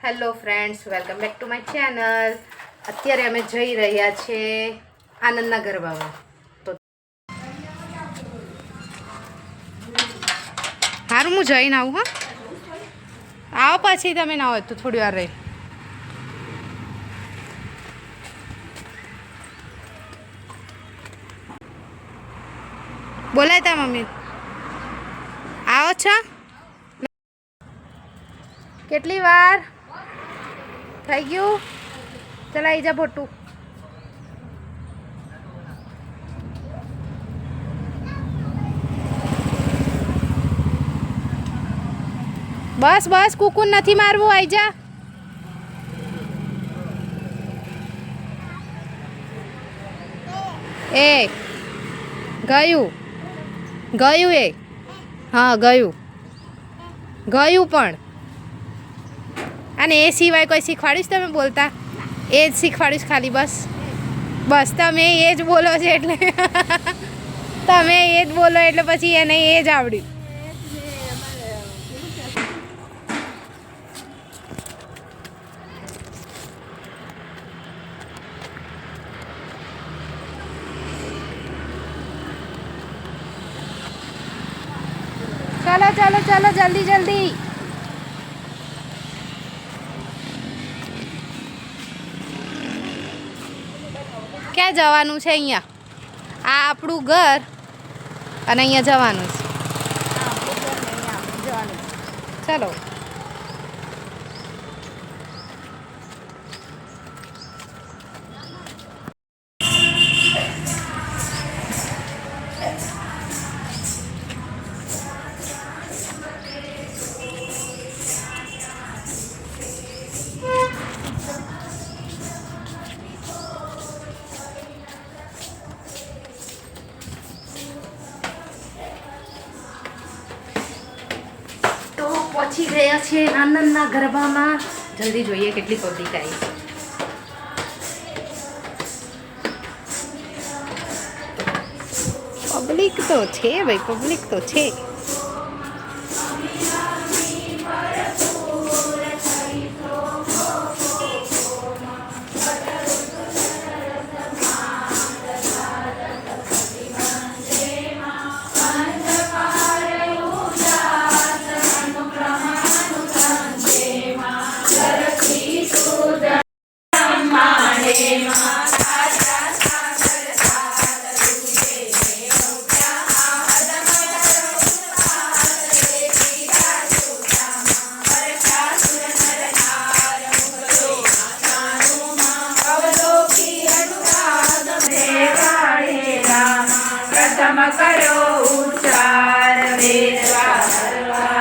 Hello friends, welcome back to my channel. અત્યારે અમે જઈ રહ્યા છીએ આનંદના ગરબામાં. તો હારું, હું જઈને આવું. હા, આવો પછી તમે ના હોય તો થોડી વાર રહી. બોલાય તા મમ્મી આવો છો? કેટલી વાર થઈ ગયું? ચલા આવી જા ભોટું. બસ બસ, કુકુન નથી મારવું, આવી જા. એ ગયું ગયું, એ હા ગયું પણ. અને એ સિવાય કોઈ શીખવાડીશ તમે બોલતા? એ જ શીખવાડીશ ખાલી, બસ બસ. તમે એ જ બોલો છો એટલે તમે એ જ બોલો એટલે પછી એને એ જ આવડ્યું. चलो चलो चलो, जल्दी जल्दी. ક્યાં જવાનું છે? અહીંયા આ આપણું ઘર અને અહીંયા જવાનું છે. ચલો. પહોંચી ગયા છે આનંદના ગરબામાં. જલ્દી જોઈએ કેટલી પબ્લિક આવી. પબ્લિક તો છે ભાઈ, પબ્લિક તો છે. करो उच्चार वेदवाराखी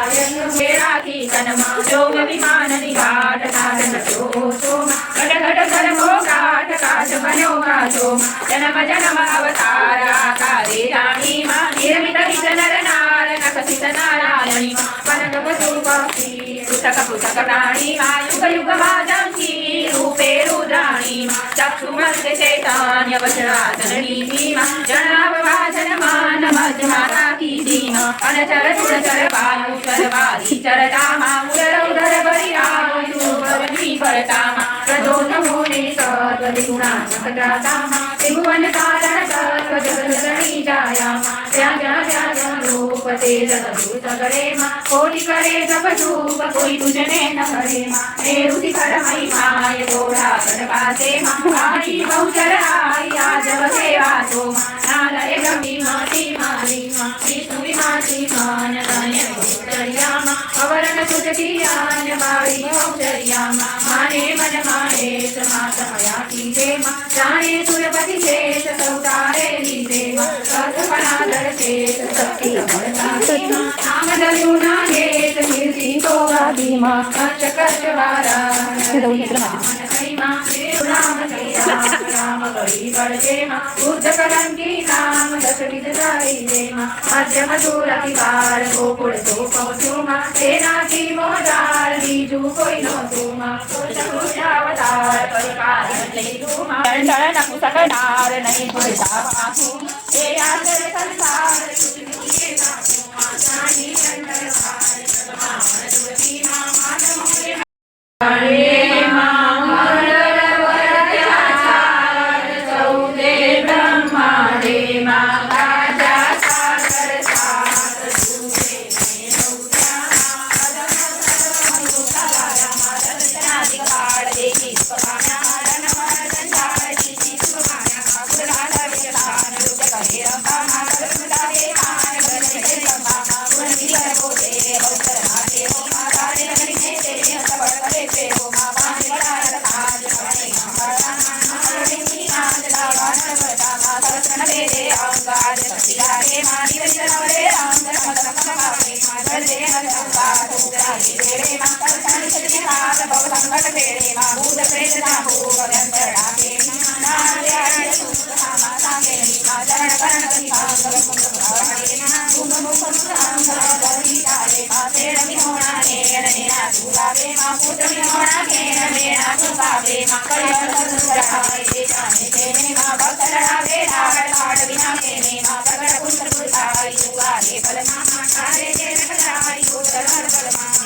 तनमा जोग विमान निघाट काट नटो सोमा घट घट सर्वो काट काट बनो काटो जन्म जन्म अवतारा कारे राणी मां निर्मित हित नर नार नखसित नारायणी मां पनक पशुपक्षी पृथक पृथक प्राणी मां युग युग भाजंती रूपे रुद्राणी मां चक्षुमस्य चैतन्य वज्रासनी मां जनाव भाजन मान मध्यमाता की दीना अनचर सुरचर पायु चरवारी चरता मां उदर उदर बलिराम भवनी परता मां प्रदोष होने सर्व गुणा सकटाता मां त्रिभुवन कारण सर्व जगत जननी जाया मां त्या त्या त्या रूप तेज रूप करे मां कोटि करे जप धूप कोई तुझने न करे मां मेरुति कर महिमा ये थोड़ा कर पासे मां आदि बहुचर आई आज सेवा तो मां नालय गमी माती मारी मां विष्णु विमाती मान गाय चरिया मां अवरण सुजती आन बाड़ी चरिया मां माने मन माने समा समया की दे मां जाने सुरपति शेष सौतारे लीते मां सर्वपराधर शेष शक्ति अमरता मां नाम दलुना गेत कीर्ति तो गादी मां कच कच वारा राम राम गरी बड़े मां बुद्ध कलंकी नाम दशविध साई दे मां मध्य मधुर अतिवार गोकुल तो पहुँचो मां सेना की मोहदार बीजू कोई नो तू मां अवतार परिकार ले तू मां चरण नपुसक नार नहीं कोई साधु ये आदर संसार तुझ मुझे साधु मां जानी अंतर भार मां दुर्ती मां मान मुझे કટપેડીમાં ભૂત પ્રેત નાખો ગગન રાખે નાર્યાળી સુખમાં સાકેણીમાં ચરણ કરણ કરી ભાંગર મુખવાળેના ગુણ મુખ સુધાંગર ગરી તારે પાસેડ વિહોણા નેના સુગાવે માં પુત્ર વિહોણા કેન મેણા સુગાવે માં કળિયર સુંદરાય દેજાને તેને માં ભક્ત લડાવે લાડ કાઢ વિના તેને માં પ્રગટ પુત્ર પુરતાય સુગાવે બલમાં મારે તેને પધારી ઉત્તર બલમાં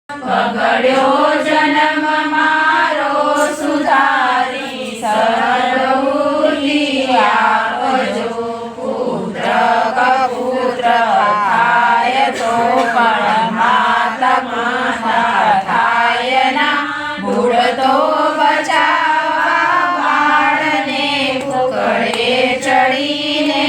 બગડ્યો જન્મ મારો સુધારી સદબુદ્ધિ આપજો પુત્ર કપુત્ર થાય તો પણ માતા થાય ના ભૂળ તો બચાવવા બાળને કુકડે ચડીને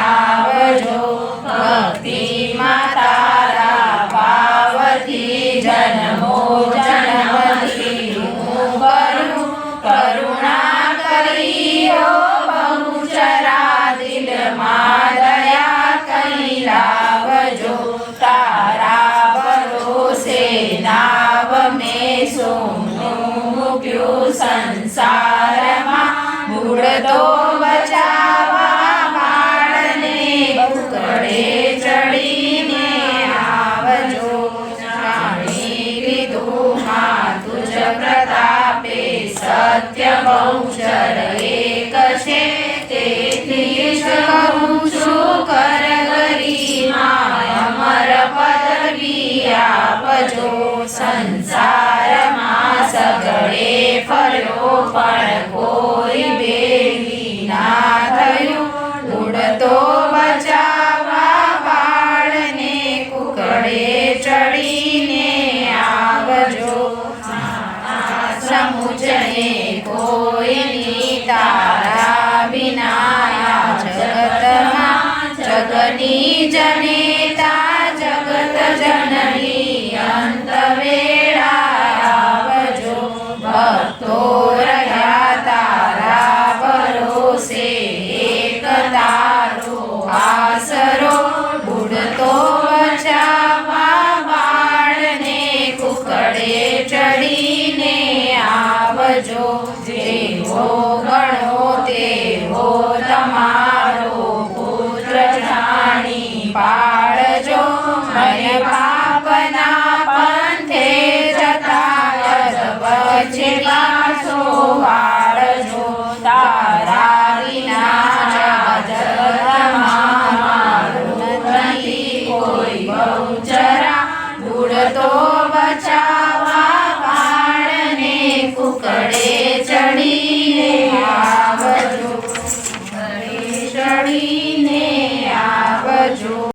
આવજો ભક્તિમાં તારા ભાવથી જન્મો જન્મથી હું કરું કરુણા કરીઓ બહુચરા દિલમાં દયા કઈ લાવજો તારા ભરોસે નાવ મેં સોનું મૂક્યું સંસારમાં ભૂળ તો બચાવવા બાળને કુકડે ચડીને આવજો જાણી લીધું માં તુજ પ્રતાપે સત્ય બહુચર એક છે તેથી જ કહું છું કર ગરિમા અમર પદવી આપજો સંસારમાં સગળે ફર્યો પણ કોઈ બેલી ના થયું ઉડતો બચાવવા બાળને કુકડે ચડીને આવજો સમુજને કોઈની તારા વિના જગતમાં જગની જનેતા જગત જનની અંત વેળા આવજો ભક્તો રહ્યા તારા ભરોસે એક તારો આસરો બુડતો બચાવવા બાળને કુકડે ચડીને આવજો જેવો ગણો તેવો તમારો પુત્ર જાણી પાળજો મને પાપના પંથે જતા વચ્ચે પાછો વાળજો તારા વિના જગતમાં મારું નથી કોઈ બહુચરા બુડતો બચાવવા બાળને કુકડે ચડીને આવજો ચડીને આવજો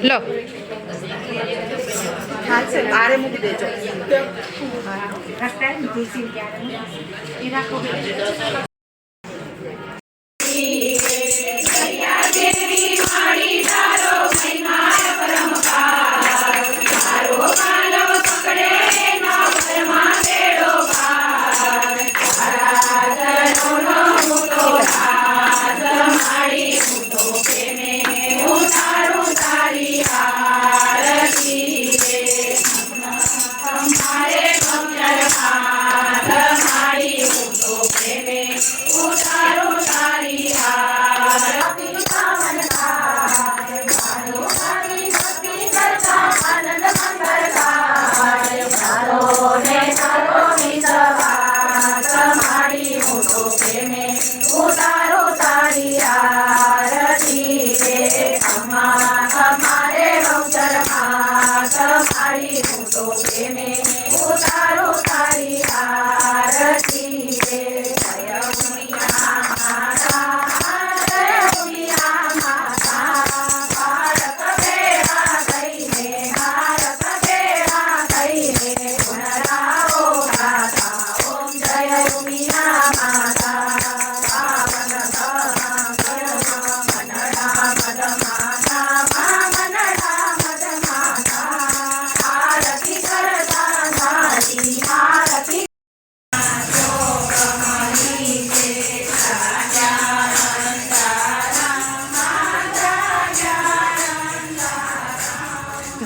લો આરે મૂકી દેજો.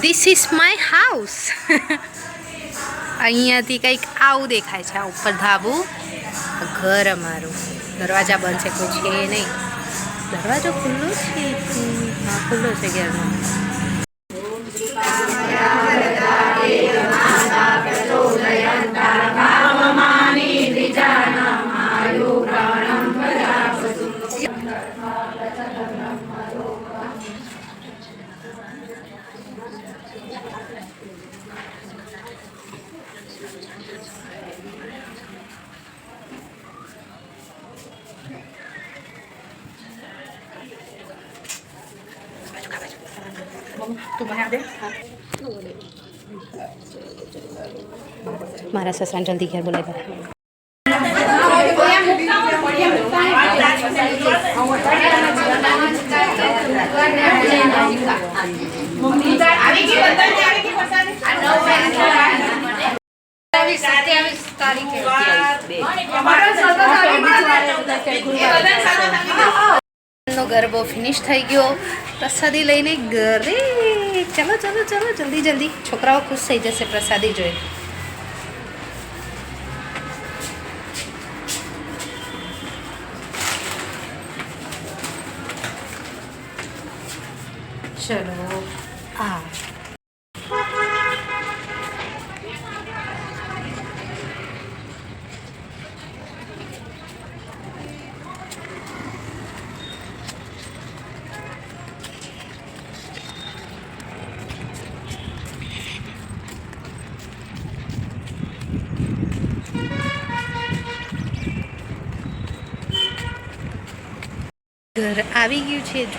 This is my house. અહીંયાથી કંઈક આવું દેખાય છે. આ ઉપર ધાબુ, ઘર અમારું. દરવાજા બંધ છે, કોઈ છે નહીં. દરવાજો ખુલ્લો છે. હા, ખુલ્લો છે ઘરનો. તું મને આપે. મારા સસરાને જલ્દી ઘેર બોલાવી. નો ગરબો ફિનિશ થઈ ગયો. પ્રસાદી લઈને ઘરે. ચલો ચલો ચલો જલ્દી જલ્દી. છોકરાઓ ખુશ થઈ જશે પ્રસાદી જોઈ. ચલો આ ઘર આવી ગયું છે.